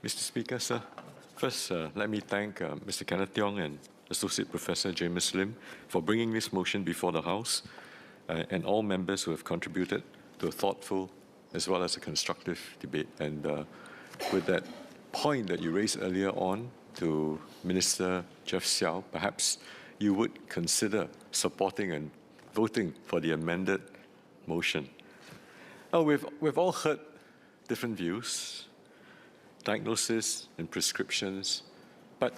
Mr. Speaker, sir. First, let me thank Mr. Kenneth Tiong and Associate Professor James Lim for bringing this motion before the House and all members who have contributed to a thoughtful as well as a constructive debate. And with that point that you raised earlier on to Minister Jeff Xiao, perhaps you would consider supporting and voting for the amended motion. Oh, we've all heard different views, diagnosis and prescriptions, but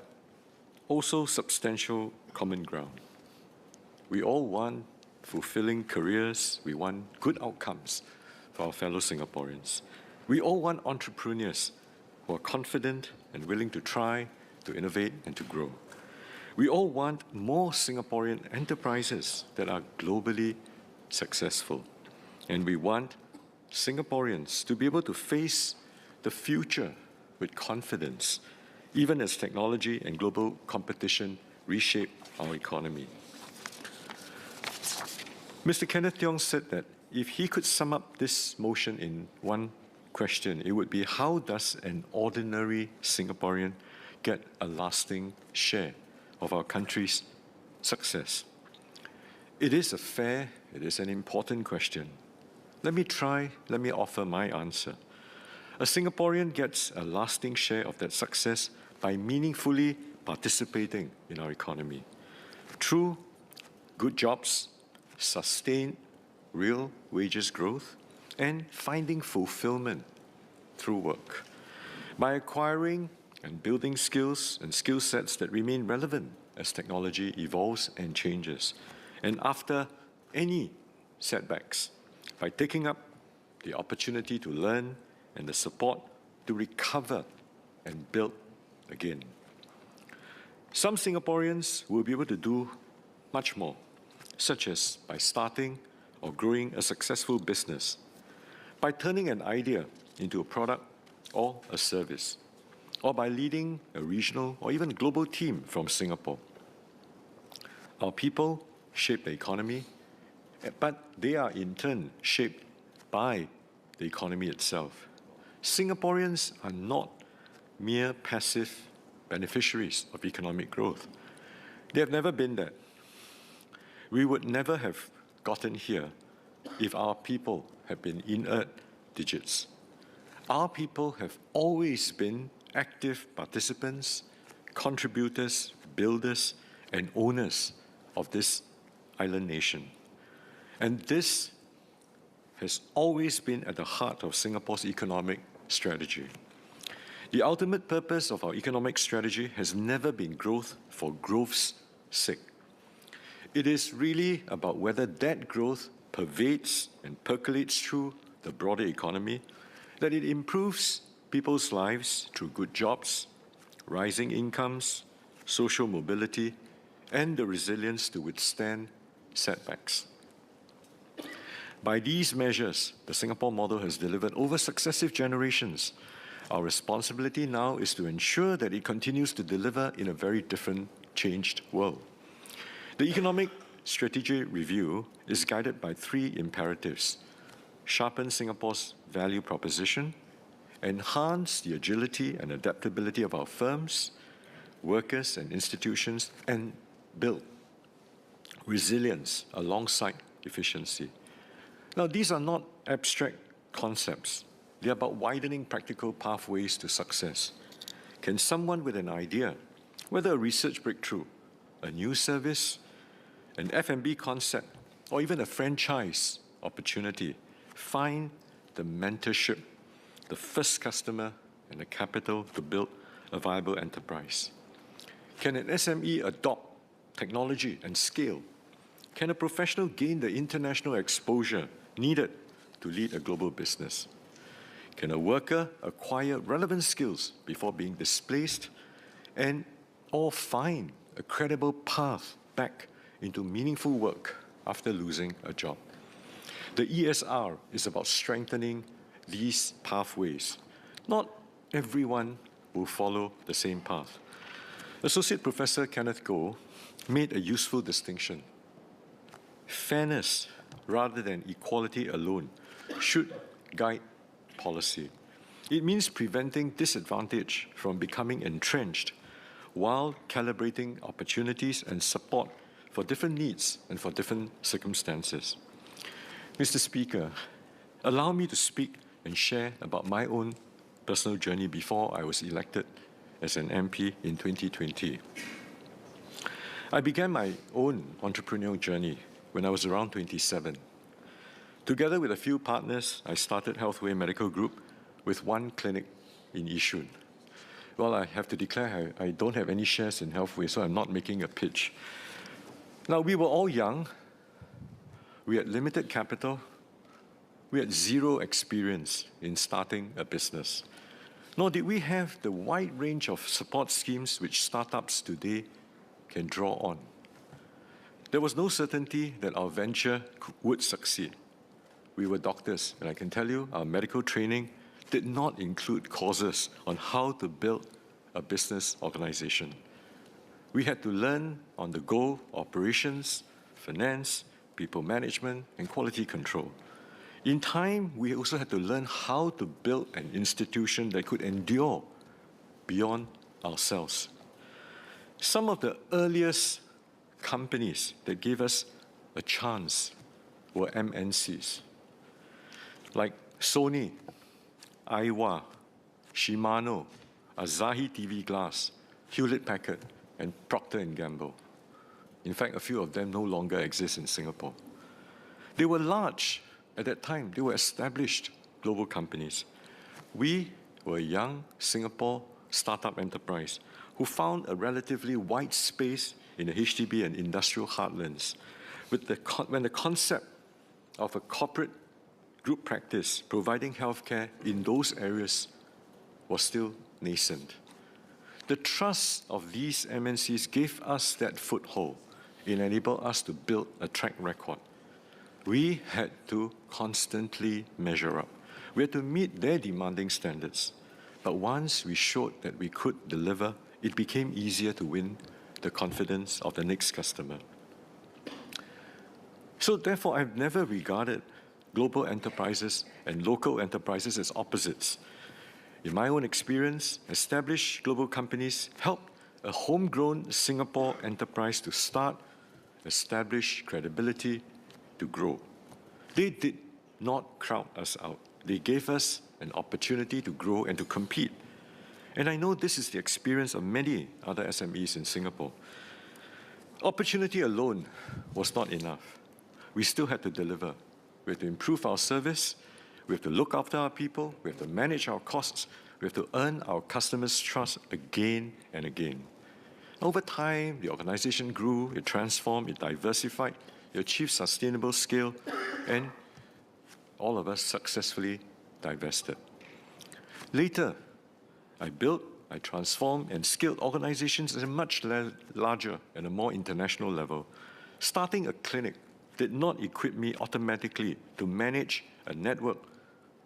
also substantial common ground. We all want fulfilling careers. We want good outcomes for our fellow Singaporeans. We all want entrepreneurs who are confident and willing to try, to innovate, and to grow. We all want more Singaporean enterprises that are globally successful. And we want Singaporeans to be able to face the future with confidence, even as technology and global competition reshape our economy. Mr. Kenneth Tiong said that if he could sum up this motion in one question, it would be, how does an ordinary Singaporean get a lasting share of our country's success? It is a fair, it is an important question. Let me offer my answer. A Singaporean gets a lasting share of that success by meaningfully participating in our economy through good jobs, sustained real wages growth, and finding fulfillment through work. By acquiring and building skills and skill sets that remain relevant as technology evolves and changes. And after any setbacks, by taking up the opportunity to learn and the support to recover and build again. Some Singaporeans will be able to do much more, such as by starting or growing a successful business, by turning an idea into a product or a service, or by leading a regional or even global team from Singapore. Our people shape the economy, but they are in turn shaped by the economy itself. Singaporeans are not mere passive beneficiaries of economic growth. They have never been that. We would never have gotten here if our people had been inert digits. Our people have always been active participants, contributors, builders, and owners of this island nation. And this has always been at the heart of Singapore's economic strategy. The ultimate purpose of our economic strategy has never been growth for growth's sake. It is really about whether that growth pervades and percolates through the broader economy, that it improves people's lives through good jobs, rising incomes, social mobility, and the resilience to withstand setbacks. By these measures, the Singapore model has delivered over successive generations. Our responsibility now is to ensure that it continues to deliver in a very different, changed world. The Economic Strategy Review is guided by three imperatives: sharpen Singapore's value proposition, enhance the agility and adaptability of our firms, workers and institutions, and build resilience alongside efficiency. Now, these are not abstract concepts. They are about widening practical pathways to success. Can someone with an idea, whether a research breakthrough, a new service, an F&B concept, or even a franchise opportunity, find the mentorship, the first customer, and the capital to build a viable enterprise? Can an SME adopt technology and scale? Can a professional gain the international exposure needed to lead a global business? Can a worker acquire relevant skills before being displaced or find a credible path back into meaningful work after losing a job? The ESR is about strengthening these pathways. Not everyone will follow the same path. Associate Professor Kenneth Goh made a useful distinction. Fairness rather than equality alone should guide policy. It means preventing disadvantage from becoming entrenched while calibrating opportunities and support for different needs and for different circumstances. Mr. Speaker, allow me to speak and share about my own personal journey before I was elected as an MP in 2020. I began my own entrepreneurial journey when I was around 27. Together with a few partners, I started Healthway Medical Group with one clinic in Yishun. Well, I have to declare I don't have any shares in Healthway, so I'm not making a pitch. Now, we were all young. We had limited capital. We had zero experience in starting a business. Nor did we have the wide range of support schemes which startups today can draw on. There was no certainty that our venture would succeed. We were doctors, and I can tell you our medical training did not include courses on how to build a business organization. We had to learn on-the-go operations, finance, people management, and quality control. In time, we also had to learn how to build an institution that could endure beyond ourselves. Some of the earliest companies that gave us a chance were MNCs, like Sony, Aiwa, Shimano, Asahi TV Glass, Hewlett-Packard, and Procter & Gamble. In fact, a few of them no longer exist in Singapore. They were large at that time. They were established global companies. We were a young Singapore startup enterprise who found a relatively wide space in the HDB and industrial heartlands when the concept of a corporate group practice providing healthcare in those areas was still nascent. The trust of these MNCs gave us that foothold. It enabled us to build a track record. We had to constantly measure up. We had to meet their demanding standards. But once we showed that we could deliver, it became easier to win the confidence of the next customer. So therefore, I've never regarded global enterprises and local enterprises as opposites. In my own experience, established global companies helped a homegrown Singapore enterprise to start, establish credibility, to grow. They did not crowd us out. They gave us an opportunity to grow and to compete. And I know this is the experience of many other SMEs in Singapore. Opportunity alone was not enough. We still had to deliver. We had to improve our service. We have to look after our people. We have to manage our costs. We have to earn our customers' trust again and again. Over time, the organization grew, it transformed, it diversified, it achieved sustainable scale, and all of us successfully divested. Later, I built, I transformed, and scaled organizations at a much larger and a more international level. Starting a clinic did not equip me automatically to manage a network,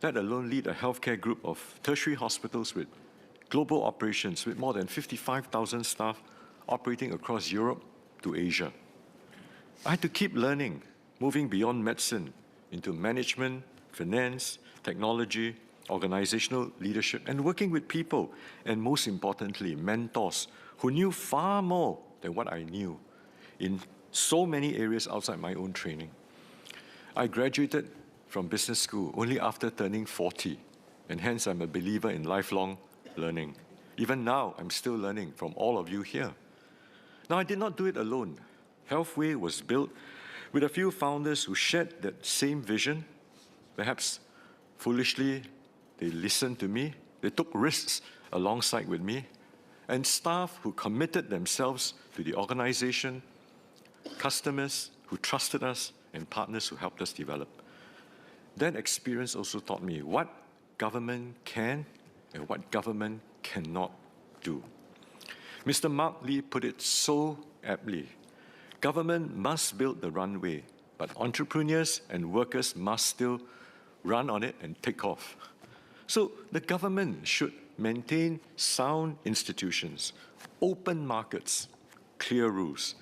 let alone lead a healthcare group of tertiary hospitals with global operations with more than 55,000 staff operating across Europe to Asia. I had to keep learning, moving beyond medicine into management, finance, technology, organizational leadership, and working with people, and most importantly, mentors who knew far more than what I knew in so many areas outside my own training. I graduated from business school only after turning 40, and hence I'm a believer in lifelong learning. Even now, I'm still learning from all of you here. Now, I did not do it alone. Healthway was built with a few founders who shared that same vision. Perhaps foolishly, they listened to me, they took risks alongside with me, and staff who committed themselves to the organization, customers who trusted us, and partners who helped us develop. That experience also taught me what government can and what government cannot do. Mr. Mark Lee put it so aptly. Government must build the runway, but entrepreneurs and workers must still run on it and take off. So the government should maintain sound institutions, open markets, clear rules.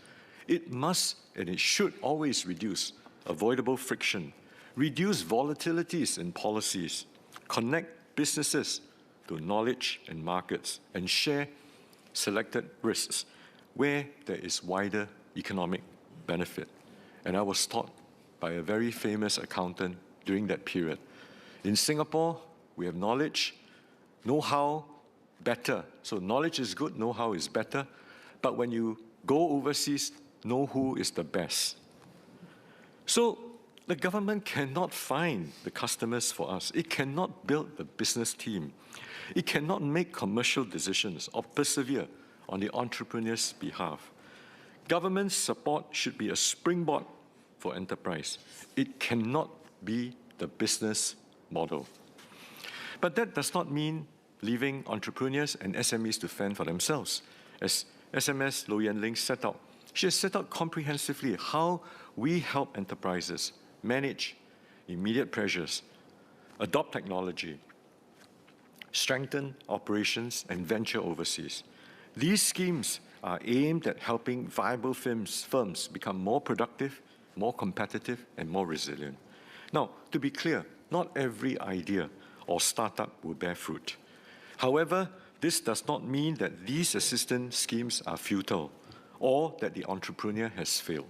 It must and it should always reduce avoidable friction, reduce volatilities in policies, connect businesses to knowledge and markets and share selected risks where there is wider economic benefit. And I was taught by a very famous accountant during that period. In Singapore, we have knowledge, know-how, better. So knowledge is good, know-how is better. But when you go overseas, know-who is the best. So the government cannot find the customers for us. It cannot build the business team. It cannot make commercial decisions or persevere on the entrepreneur's behalf. Government support should be a springboard for enterprise. It cannot be the business model. But that does not mean leaving entrepreneurs and SMEs to fend for themselves. As SMS Low Yan Ling set out, she has set out comprehensively how we help enterprises manage immediate pressures, adopt technology, strengthen operations, and venture overseas. These schemes are aimed at helping viable firms become more productive, more competitive, and more resilient. Now, to be clear, not every idea or startup will bear fruit. However, this does not mean that these assistance schemes are futile or that the entrepreneur has failed.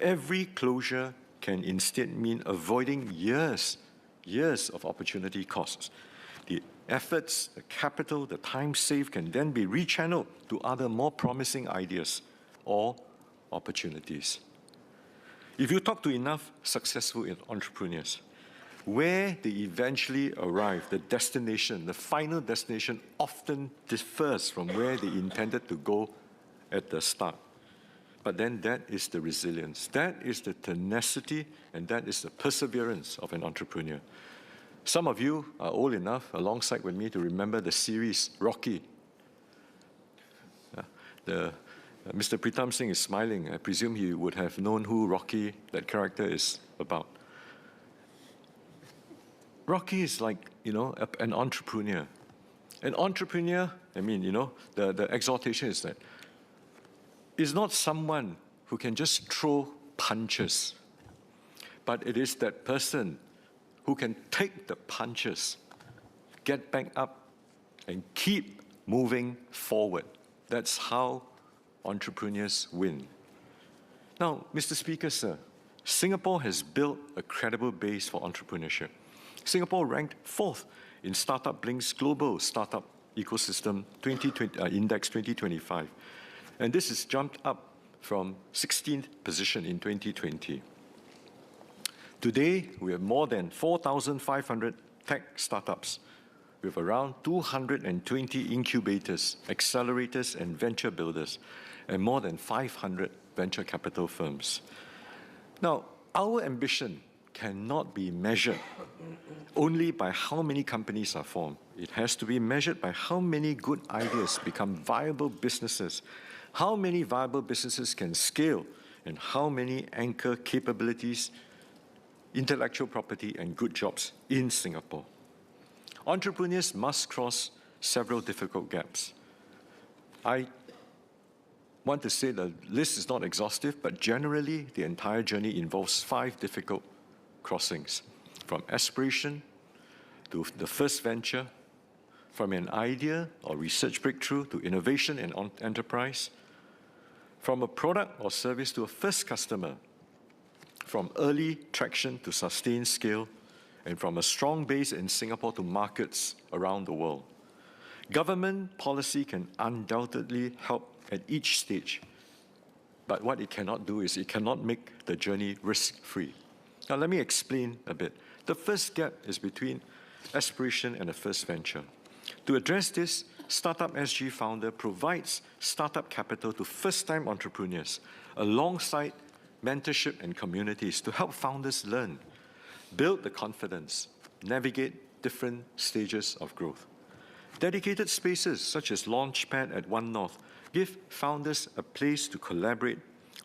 Every closure can instead mean avoiding years of opportunity costs. The efforts, the capital, the time saved can then be rechanneled to other more promising ideas or opportunities. If you talk to enough successful entrepreneurs, where they eventually arrive, the destination, the final destination often differs from where they intended to go at the start. But then that is the resilience, that is the tenacity, and that is the perseverance of an entrepreneur. Some of you are old enough, alongside with me, to remember the series Rocky. Mr. Pritam Singh is smiling. I presume he would have known who Rocky, that character, is about. Rocky is like, an entrepreneur. An entrepreneur, the exhortation is that is not someone who can just throw punches, but it is that person who can take the punches, get back up, and keep moving forward. That's how entrepreneurs win. Now, Mr. Speaker, sir, Singapore has built a credible base for entrepreneurship. Singapore ranked 4th in Startup Blink's Global Startup Ecosystem Index 2025. And this has jumped up from 16th position in 2020. Today, we have more than 4,500 tech startups with around 220 incubators, accelerators, and venture builders, and more than 500 venture capital firms. Now, our ambition cannot be measured only by how many companies are formed. It has to be measured by how many good ideas become viable businesses, how many viable businesses can scale, and how many anchor capabilities, intellectual property, and good jobs in Singapore. Entrepreneurs must cross several difficult gaps. I want to say the list is not exhaustive, but generally the entire journey involves 5 difficult crossings, from aspiration to the first venture, from an idea or research breakthrough to innovation and enterprise, from a product or service to a first customer, from early traction to sustained scale, and from a strong base in Singapore to markets around the world. Government policy can undoubtedly help at each stage, but what it cannot do is it cannot make the journey risk-free. Now, let me explain a bit. The first gap is between aspiration and a first venture. To address this, Startup SG founder provides startup capital to first-time entrepreneurs alongside mentorship and communities to help founders learn, build the confidence, navigate different stages of growth. Dedicated spaces such as Launchpad at One North give founders a place to collaborate,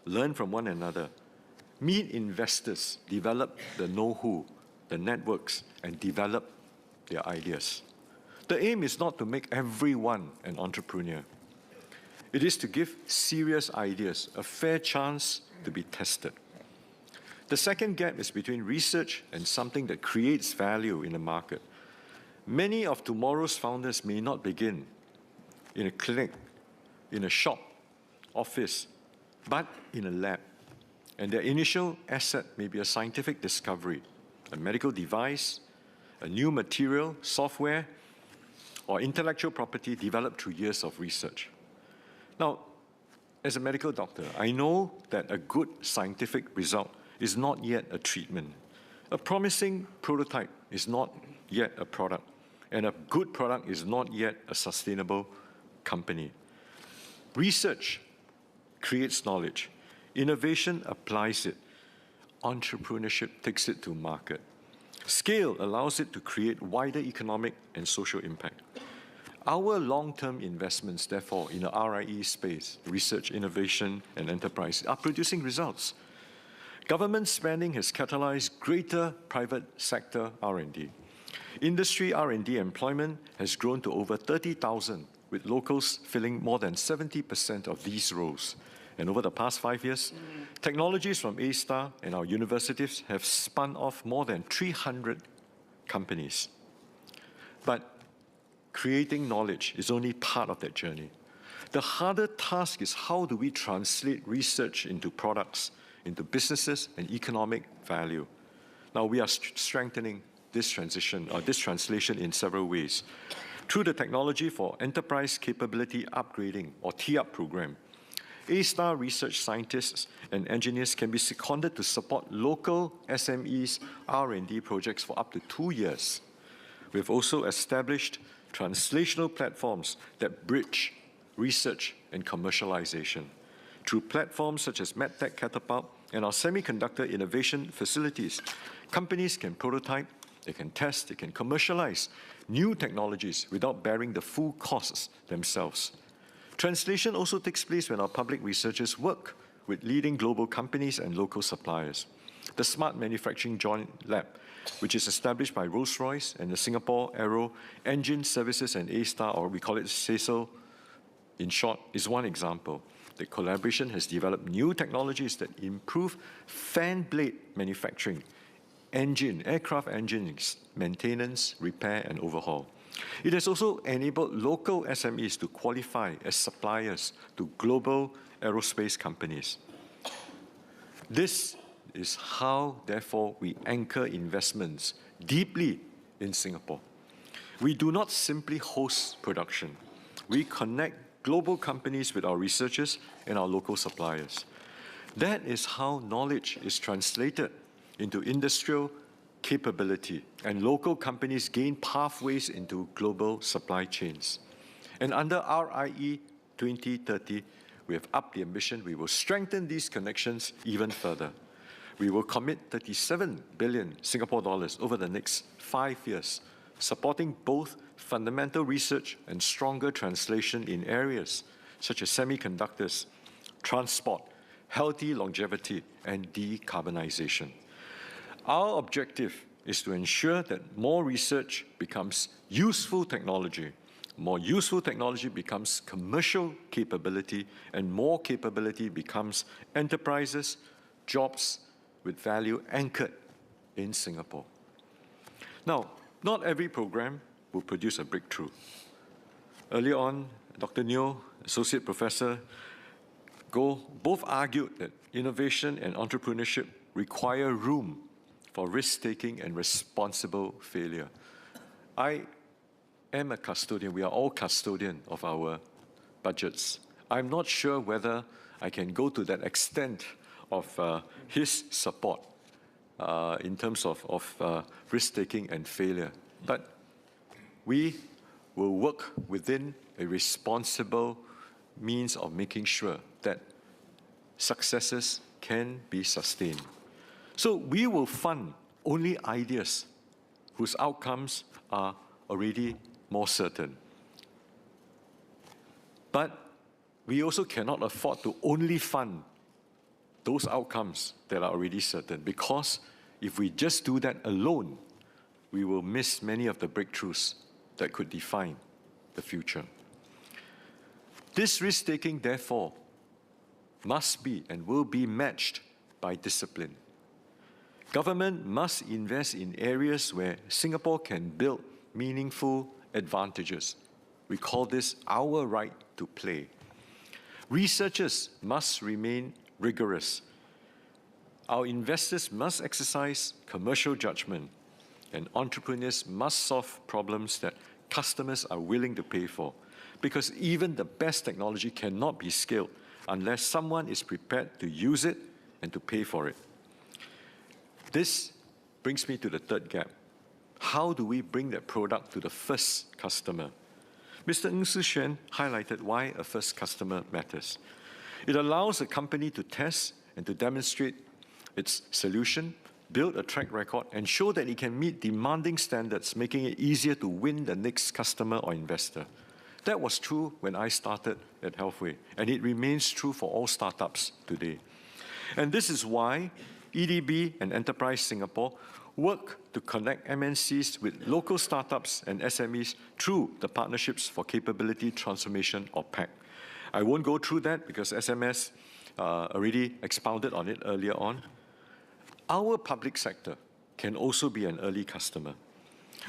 learn from one another, meet investors, develop the know-who, the networks, and develop their ideas. The aim is not to make everyone an entrepreneur. It is to give serious ideas a fair chance to be tested. The second gap is between research and something that creates value in the market. Many of tomorrow's founders may not begin in a clinic, in a shop, office, but in a lab. And their initial asset may be a scientific discovery, a medical device, a new material, software, or intellectual property developed through years of research. Now, as a medical doctor, I know that a good scientific result is not yet a treatment. A promising prototype is not yet a product, and a good product is not yet a sustainable company. Research creates knowledge. Innovation applies it. Entrepreneurship takes it to market. Scale allows it to create wider economic and social impact. Our long-term investments, therefore, in the RIE space, research, innovation, and enterprise, are producing results. Government spending has catalyzed greater private sector R&D. Industry R&D employment has grown to over 30,000, with locals filling more than 70% of these roles. And over the past 5 years, technologies from A-Star and our universities have spun off more than 300 companies. But creating knowledge is only part of that journey. The harder task is how do we translate research into products, into businesses and economic value. Now we are strengthening this translation in several ways. Through the Technology for Enterprise Capability Upgrading, or TUP program, A-Star research scientists and engineers can be seconded to support local SMEs R&D projects for up to 2 years. We've also established translational platforms that bridge research and commercialization. Through platforms such as MedTech Catapult and our semiconductor innovation facilities, companies can prototype, they can test, they can commercialize new technologies without bearing the full costs themselves. Translation also takes place when our public researchers work with leading global companies and local suppliers. The Smart Manufacturing Joint Lab, which is established by Rolls-Royce and the Singapore Aero Engine Services and A-Star, or we call it SASL in short, is one example. The collaboration has developed new technologies that improve fan blade manufacturing, aircraft engines, maintenance, repair, and overhaul. It has also enabled local SMEs to qualify as suppliers to global aerospace companies. This is how, therefore, we anchor investments deeply in Singapore. We do not simply host production. We connect global companies with our researchers and our local suppliers. That is how knowledge is translated into industrial capability, and local companies gain pathways into global supply chains. And under RIE 2030, we have upped the ambition. We will strengthen these connections even further. We will commit 37 billion Singapore dollars over the next 5 years, supporting both fundamental research and stronger translation in areas such as semiconductors, transport, healthy longevity, and decarbonization. Our objective is to ensure that more research becomes useful technology, more useful technology becomes commercial capability, and more capability becomes enterprises, jobs with value anchored in Singapore. Now, not every program will produce a breakthrough. Earlier on, Dr. Neo, Associate Professor Goh, both argued that innovation and entrepreneurship require room for risk-taking and responsible failure. I am a custodian. We are all custodian of our budgets. I'm not sure whether I can go to that extent of his support in terms of risk-taking and failure. But we will work within a responsible means of making sure that successes can be sustained. So we will fund only ideas whose outcomes are already more certain. But we also cannot afford to only fund those outcomes that are already certain, because if we just do that alone, we will miss many of the breakthroughs that could define the future. This risk-taking, therefore, must be and will be matched by discipline. Government must invest in areas where Singapore can build meaningful advantages. We call this our right to play. Researchers must remain rigorous. Our investors must exercise commercial judgment, and entrepreneurs must solve problems that customers are willing to pay for, because even the best technology cannot be scaled unless someone is prepared to use it and to pay for it. This brings me to the third gap. How do we bring that product to the first customer? Mr. Ng Si Xuan highlighted why a first customer matters. It allows a company to test and to demonstrate its solution, build a track record, and show that it can meet demanding standards, making it easier to win the next customer or investor. That was true when I started at Healthway, and it remains true for all startups today. And this is why EDB and Enterprise Singapore work to connect MNCs with local startups and SMEs through the Partnerships for Capability Transformation, or PAC. I won't go through that because SMS already expounded on it earlier on. Our public sector can also be an early customer.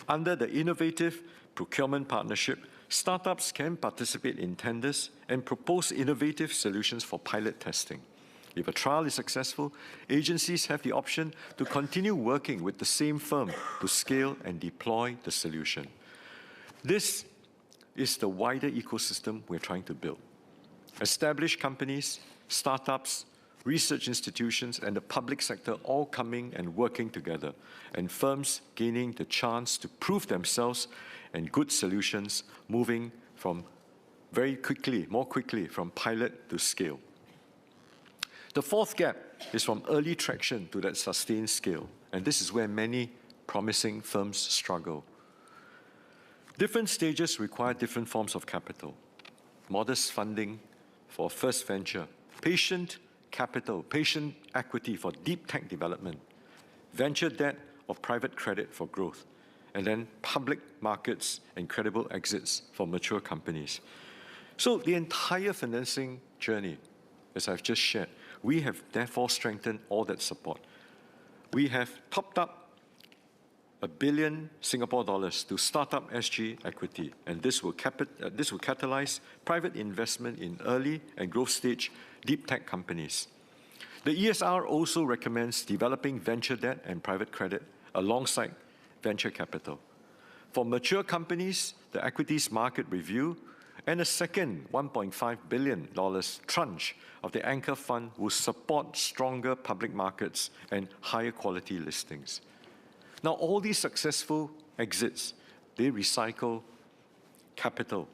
Under the innovative procurement partnership, startups can participate in tenders and propose innovative solutions for pilot testing. If a trial is successful, agencies have the option to continue working with the same firm to scale and deploy the solution. This is the wider ecosystem we're trying to build. Established companies, startups, research institutions, and the public sector all coming and working together, and firms gaining the chance to prove themselves and good solutions moving from more quickly from pilot to scale. The fourth gap is from early traction to that sustained scale, and this is where many promising firms struggle. Different stages require different forms of capital. Modest funding for first venture, patient capital, patient equity for deep tech development, venture debt or private credit for growth, and then public markets and credible exits for mature companies. So the entire financing journey, as I've just shared, we have therefore strengthened all that support. We have topped up $1 billion Singapore dollars to Startup SG equity, and this will catalyze private investment in early and growth stage deep tech companies. The ESR also recommends developing venture debt and private credit alongside venture capital. For mature companies, the equities market review and a second $1.5 billion tranche of the anchor fund will support stronger public markets and higher quality listings. Now, all these successful exits, they recycle capital,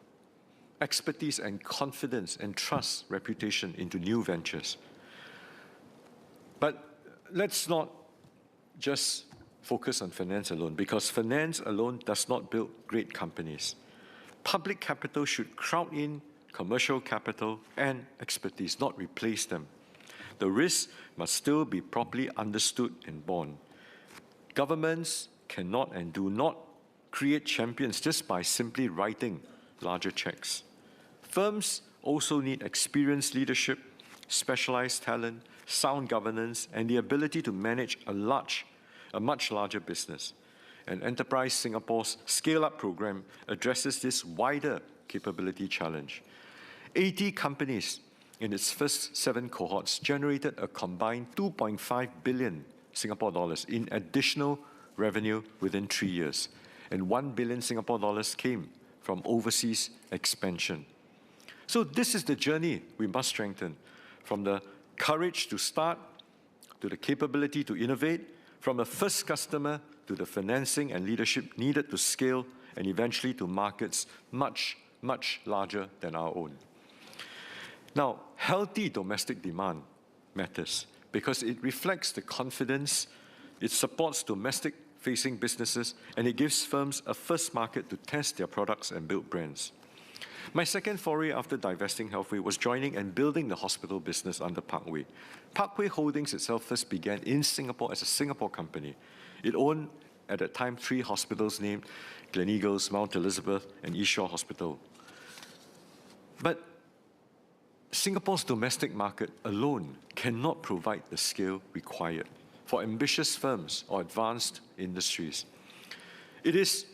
expertise and confidence and trust, reputation into new ventures. But let's not just focus on finance alone, because finance alone does not build great companies. Public capital should crowd in commercial capital and expertise, not replace them. The risks must still be properly understood and borne. Governments cannot and do not create champions just by simply writing larger checks. Firms also need experienced leadership, specialized talent, sound governance, and the ability to manage a much larger business. And Enterprise Singapore's Scale Up program addresses this wider capability challenge. 80 companies in its first 7 cohorts generated a combined 2.5 billion Singapore dollars in additional revenue within 3 years, and 1 billion Singapore dollars came from overseas expansion. So this is the journey we must strengthen, from the courage to start, to the capability to innovate, from a first customer to the financing and leadership needed to scale, and eventually to markets much, much larger than our own. Now, healthy domestic demand matters because it reflects the confidence, it supports domestic-facing businesses, and it gives firms a first market to test their products and build brands. My second foray after divesting Healthway was joining and building the hospital business under Parkway. Parkway Holdings itself first began in Singapore as a Singapore company. It owned, at that time, 3 hospitals named Gleneagles, Mount Elizabeth, and East Shore Hospital. But Singapore's domestic market alone cannot provide the scale required for ambitious firms or advanced industries. It is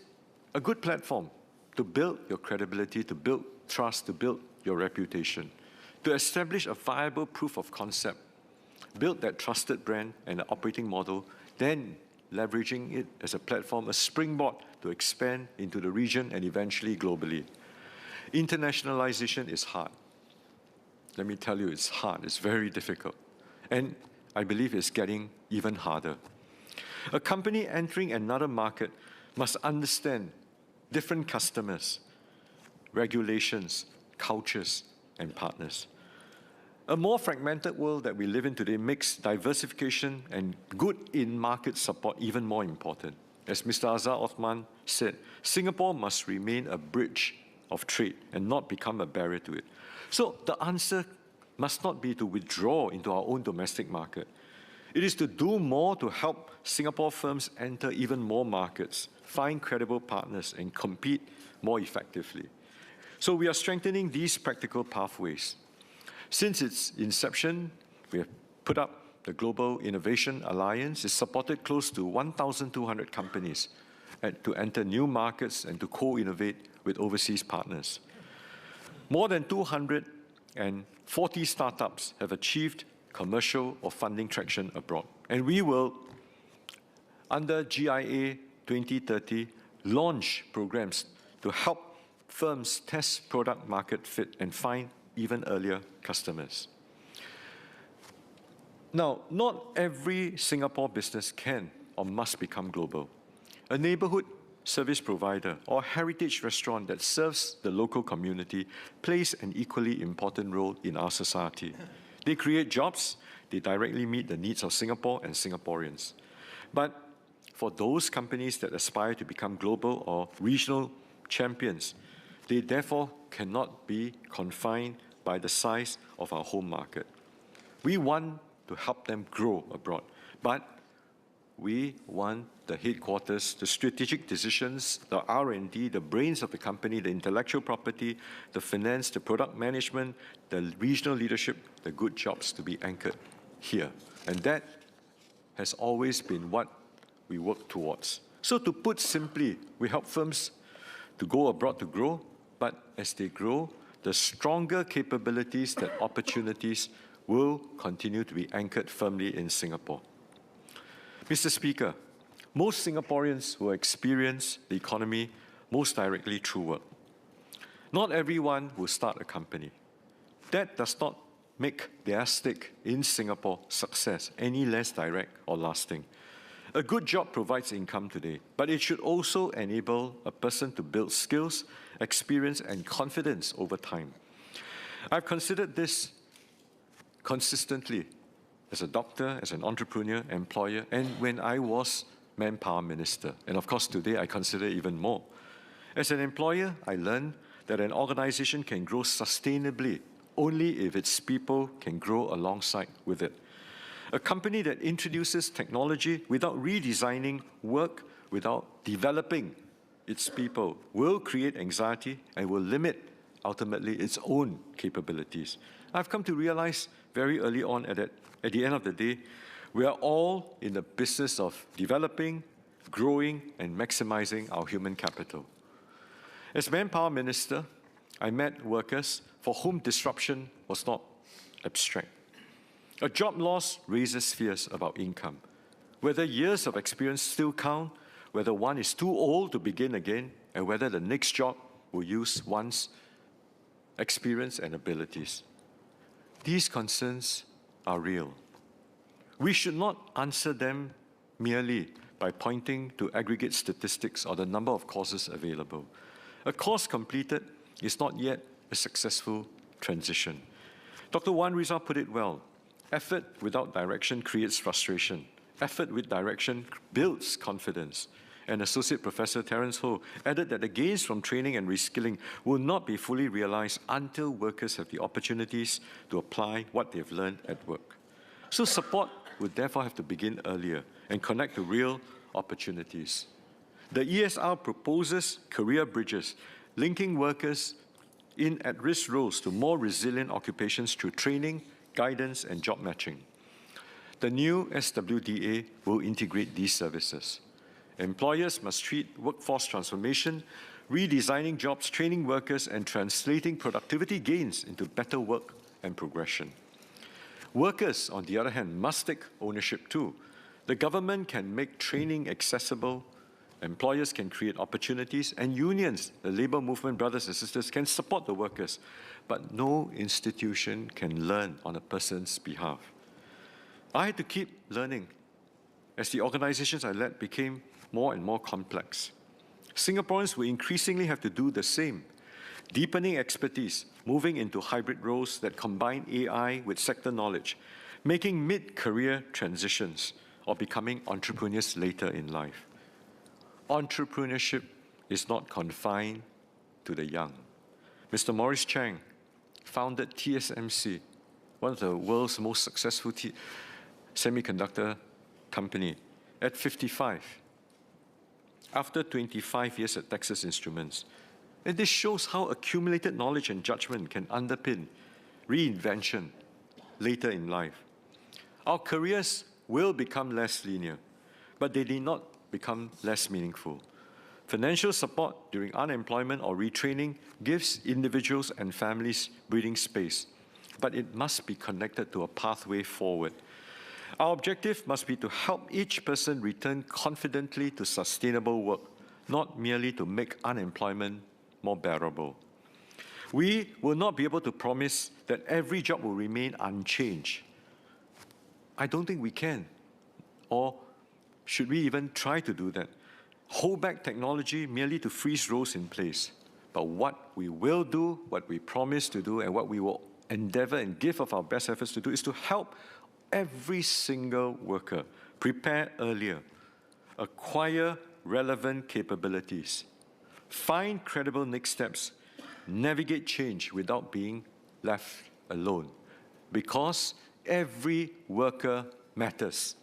a good platform to build your credibility, to build trust, to build your reputation, to establish a viable proof of concept, build that trusted brand and an operating model, then leveraging it as a platform, a springboard to expand into the region and eventually globally. Internationalization is hard. Let me tell you, it's hard, it's very difficult. And I believe it's getting even harder. A company entering another market must understand different customers, regulations, cultures, and partners. A more fragmented world that we live in today makes diversification and good in-market support even more important. As Mr. Azhar Othman said, Singapore must remain a bridge of trade and not become a barrier to it. So the answer must not be to withdraw into our own domestic market. It is to do more to help Singapore firms enter even more markets, find credible partners, and compete more effectively. So we are strengthening these practical pathways. Since its inception, we have put up the Global Innovation Alliance. It's supported close to 1,200 companies to enter new markets and to co-innovate with overseas partners. More than 240 startups have achieved commercial or funding traction abroad. And we will, under GIA 2030, launch programs to help firms test product market fit and find even earlier customers. Now, not every Singapore business can or must become global. A neighborhood service provider or heritage restaurant that serves the local community plays an equally important role in our society. They create jobs, they directly meet the needs of Singapore and Singaporeans. But for those companies that aspire to become global or regional champions, they therefore cannot be confined by the size of our home market. We want to help them grow abroad, but we want the headquarters, the strategic decisions, the R&D, the brains of the company, the intellectual property, the finance, the product management, the regional leadership, the good jobs to be anchored here. And that has always been what we work towards. So to put simply, we help firms to go abroad to grow, but as they grow, the stronger capabilities, that opportunities will continue to be anchored firmly in Singapore. Mr. Speaker, most Singaporeans will experience the economy most directly through work. Not everyone will start a company. That does not make their stake in Singapore success any less direct or lasting. A good job provides income today, but it should also enable a person to build skills, experience, and confidence over time. I've considered this consistently as a doctor, as an entrepreneur, employer, and when I was manpower minister. And of course, today I consider even more. As an employer, I learned that an organization can grow sustainably only if its people can grow alongside with it. A company that introduces technology without redesigning work, without developing its people, will create anxiety and will limit, ultimately, its own capabilities. I've come to realize very early on at the end of the day, we are all in the business of developing, growing, and maximizing our human capital. As manpower minister, I met workers for whom disruption was not abstract. A job loss raises fears about income, whether years of experience still count, whether one is too old to begin again, and whether the next job will use one's experience and abilities. These concerns are real. We should not answer them merely by pointing to aggregate statistics or the number of courses available. A course completed is not yet a successful transition. Dr. Wan Rizal put it well. Effort without direction creates frustration. Effort with direction builds confidence. And Associate Professor Terence Ho added that the gains from training and reskilling will not be fully realized until workers have the opportunities to apply what they've learned at work. So support would therefore have to begin earlier and connect to real opportunities. The ESR proposes career bridges, linking workers in at-risk roles to more resilient occupations through training, guidance, and job matching. The new SWDA will integrate these services. Employers must treat workforce transformation, redesigning jobs, training workers, and translating productivity gains into better work and progression. Workers, on the other hand, must take ownership too. The government can make training accessible, employers can create opportunities, and unions, the labor movement brothers and sisters, can support the workers. But no institution can learn on a person's behalf. I had to keep learning as the organizations I led became more and more complex. Singaporeans will increasingly have to do the same, deepening expertise, moving into hybrid roles that combine AI with sector knowledge, making mid-career transitions, or becoming entrepreneurs later in life. Entrepreneurship is not confined to the young. Mr. Maurice Chang founded TSMC, one of the world's most successful semiconductor company, at 55, after 25 years at Texas Instruments. And this shows how accumulated knowledge and judgment can underpin reinvention later in life. Our careers will become less linear, but they did not become less meaningful. Financial support during unemployment or retraining gives individuals and families breathing space, but it must be connected to a pathway forward. Our objective must be to help each person return confidently to sustainable work, not merely to make unemployment more bearable. We will not be able to promise that every job will remain unchanged. I don't think we can, or should we even try to do that? Hold back technology merely to freeze roles in place. But what we will do, what we promise to do, and what we will endeavor and give of our best efforts to do is to help every single worker prepare earlier, acquire relevant capabilities, find credible next steps, navigate change without being left alone, because every worker matters.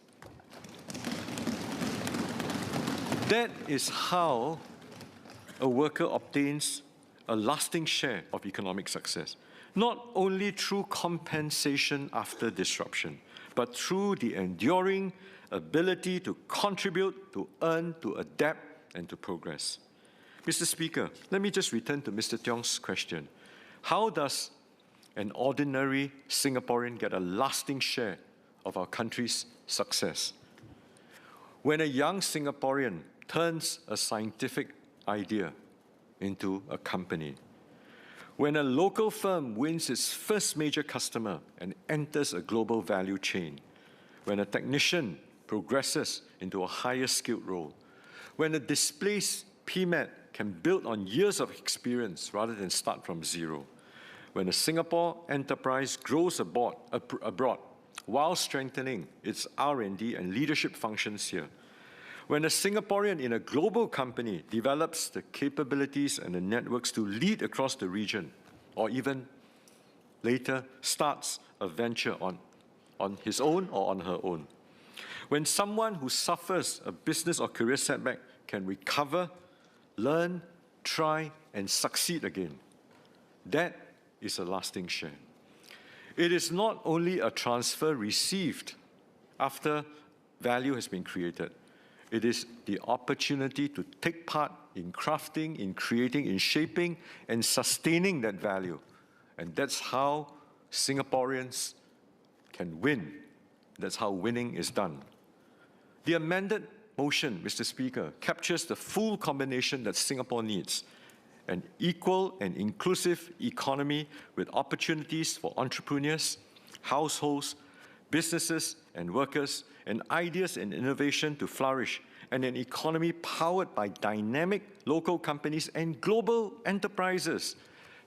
That is how a worker obtains a lasting share of economic success, not only through compensation after disruption, but through the enduring ability to contribute, to earn, to adapt, and to progress. Mr. Speaker, let me just return to Mr. Tiong's question. How does an ordinary Singaporean get a lasting share of our country's success? When a young Singaporean turns a scientific idea into a company, when a local firm wins its first major customer and enters a global value chain, when a technician progresses into a higher skilled role, when a displaced PMET can build on years of experience rather than start from zero, when a Singapore enterprise grows abroad while strengthening its R&D and leadership functions here, when a Singaporean in a global company develops the capabilities and the networks to lead across the region, or even later starts a venture on his own or on her own, when someone who suffers a business or career setback can recover, learn, try, and succeed again, that is a lasting share. It is not only a transfer received after value has been created. It is the opportunity to take part in crafting, in creating, in shaping, and sustaining that value. And that's how Singaporeans can win. That's how winning is done. The amended motion, Mr. Speaker, captures the full combination that Singapore needs: an equal and inclusive economy with opportunities for entrepreneurs, households, businesses and workers, and ideas and innovation to flourish, and an economy powered by dynamic local companies and global enterprises,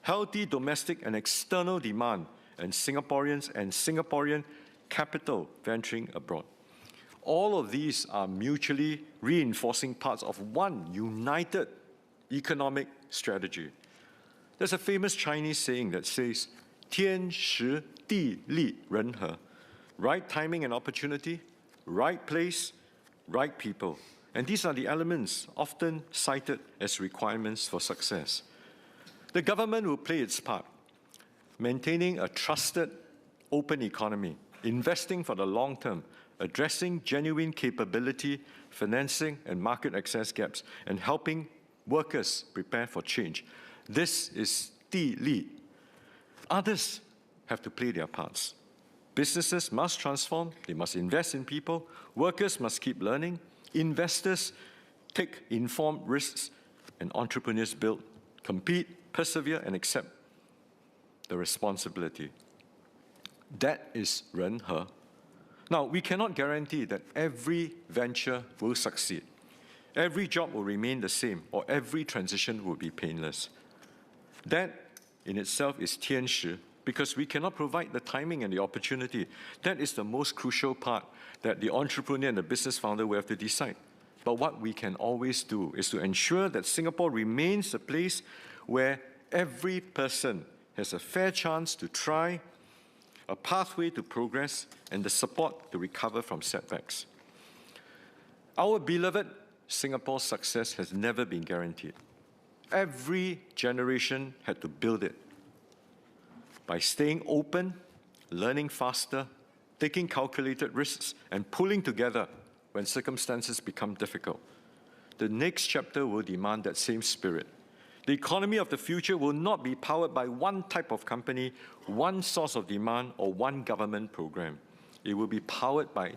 healthy domestic and external demand, and Singaporeans and Singaporean capital venturing abroad. All of these are mutually reinforcing parts of one united economic strategy. There's a famous Chinese saying that says, 天时地利人和, right timing and opportunity, right place, right people. And these are the elements often cited as requirements for success. The government will play its part, maintaining a trusted, open economy, investing for the long term, addressing genuine capability, financing and market access gaps, and helping workers prepare for change. This is 地利. Others have to play their parts. Businesses must transform, they must invest in people, workers must keep learning, investors take informed risks, and entrepreneurs build, compete, persevere, and accept the responsibility. That is 人和. Now, we cannot guarantee that every venture will succeed, every job will remain the same, or every transition will be painless. That in itself is 天时, because we cannot provide the timing and the opportunity. That is the most crucial part that the entrepreneur and the business founder will have to decide. But what we can always do is to ensure that Singapore remains a place where every person has a fair chance to try, a pathway to progress, and the support to recover from setbacks. Our beloved Singapore's success has never been guaranteed. Every generation had to build it by staying open, learning faster, taking calculated risks, and pulling together when circumstances become difficult. The next chapter will demand that same spirit. The economy of the future will not be powered by one type of company, one source of demand, or one government program. It will be powered by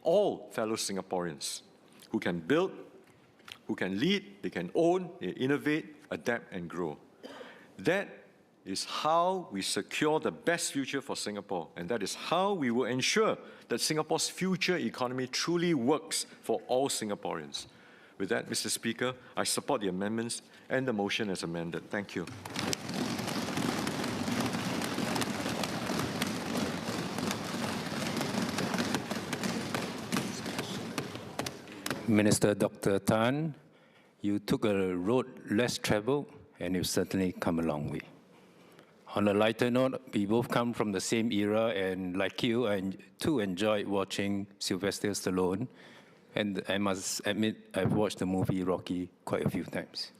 all fellow Singaporeans who can build, who can lead, they can own, they innovate, adapt, and grow. That is how we secure the best future for Singapore, and that is how we will ensure that Singapore's future economy truly works for all Singaporeans. With that, Mr. Speaker, I support the amendments and the motion as amended. Thank you. Minister Dr. Tan, you took a road less traveled, and you've certainly come a long way. On a lighter note, we both come from the same era, and like you, I too enjoyed watching Sylvester Stallone. And I must admit, I've watched the movie Rocky quite a few times.